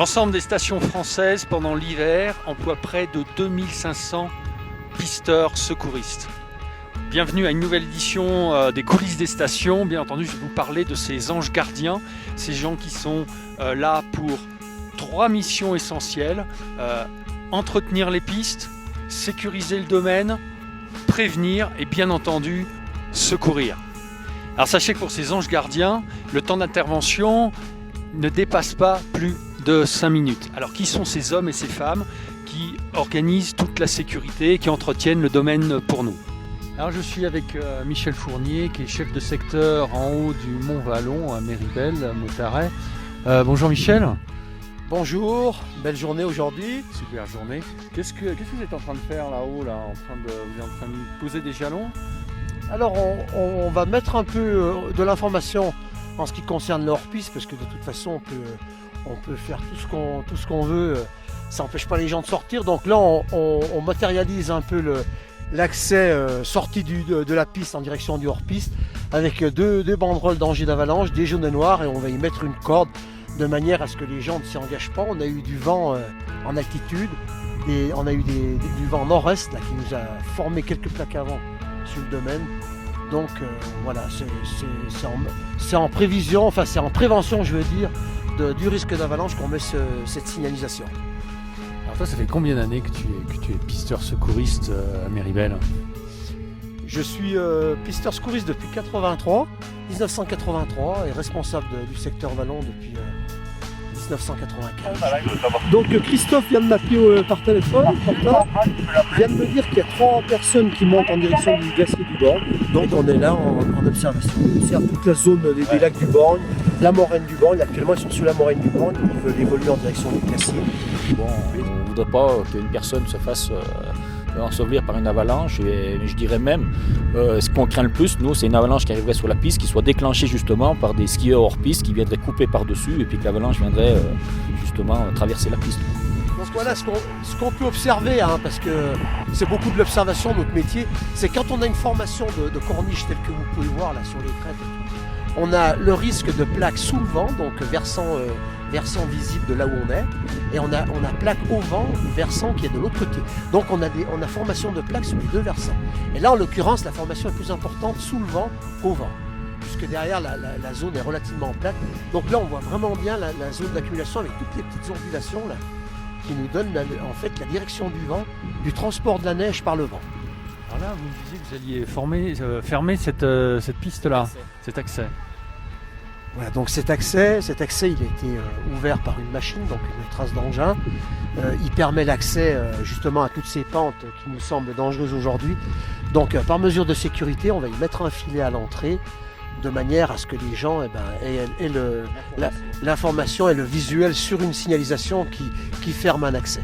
L'ensemble des stations françaises pendant l'hiver emploie près de 2500 pisteurs secouristes. Bienvenue à une nouvelle édition des coulisses des stations. Bien entendu, je vais vous parler de ces anges gardiens, ces gens qui sont là pour 3 missions essentielles. Entretenir les pistes, sécuriser le domaine, prévenir et bien entendu secourir. Alors sachez que pour ces anges gardiens, le temps d'intervention ne dépasse pas plus de 5 minutes. Alors qui sont ces hommes et ces femmes qui organisent toute la sécurité et qui entretiennent le domaine pour nous? Alors je suis avec Michel Fournier qui est chef de secteur en haut du Mont Vallon à Méribel, Motaret. Bonjour Michel. Bonjour, belle journée aujourd'hui. Super journée. Qu'est-ce que vous êtes en train de faire là-haut là, vous êtes en train de poser des jalons? Alors on va mettre un peu de l'information en ce qui concerne le hors-piste, parce que de toute façon on peut faire tout ce qu'on veut, ça n'empêche pas les gens de sortir. Donc là on matérialise un peu l'accès sortie de la piste en direction du hors-piste avec deux banderoles danger d'avalanche, des jaunes et noirs, et on va y mettre une corde de manière à ce que les gens ne s'y engagent pas. On a eu du vent en altitude et on a eu du vent nord-est là, qui nous a formé quelques plaques avant sur le domaine. Donc voilà, c'est en prévision, enfin c'est en prévention je veux dire, du risque d'avalanche qu'on met cette signalisation. Alors toi, ça fait combien d'années que tu es pisteur secouriste à Méribel? Je suis pisteur secouriste depuis 1983 et responsable du secteur Vallon depuis 1995. Donc Christophe vient de m'appeler par téléphone, vient de me dire qu'il y a 3 personnes qui montent en direction du glacier du Borgne. Donc on est là en observation. On observe toute la zone des lacs du Borgne, la moraine du Borgne. Actuellement ils sont sur la moraine du Borgne, ils veulent évoluer en direction du glacier. Bon, on ne voudrait pas qu'une personne se fasse ensevelir par une avalanche, et je dirais même, ce qu'on craint le plus, nous, c'est une avalanche qui arriverait sur la piste, qui soit déclenchée justement par des skieurs hors piste qui viendraient couper par-dessus, et puis que l'avalanche viendrait justement traverser la piste. Donc voilà ce qu'on peut observer, hein, parce que c'est beaucoup de l'observation, notre métier, c'est quand on a une formation de corniche telle que vous pouvez voir là sur les crêtes, on a le risque de plaques sous le vent, donc versant visible de là où on est, et on a plaque au vent, versant qui est de l'autre côté. Donc on a formation de plaques sur les 2 versants. Et là en l'occurrence la formation est plus importante sous le vent qu'au vent, puisque derrière la zone est relativement plate. Donc là on voit vraiment bien la zone d'accumulation avec toutes les petites ondulations là, qui nous donnent en fait la direction du vent, du transport de la neige par le vent. Alors là vous me disiez que vous alliez fermer cette piste-là, cet accès. Voilà, donc cet accès il a été ouvert par une machine, donc une trace d'engin. Il permet l'accès justement à toutes ces pentes qui nous semblent dangereuses aujourd'hui. Donc par mesure de sécurité, on va y mettre un filet à l'entrée de manière à ce que les gens aient l'information et le visuel sur une signalisation qui ferme un accès.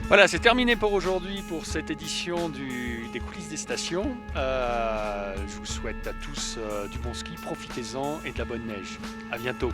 Voilà, c'est terminé pour aujourd'hui pour cette édition des coulisses des stations. Je vous souhaite à tous du bon ski, profitez-en et de la bonne neige. À bientôt.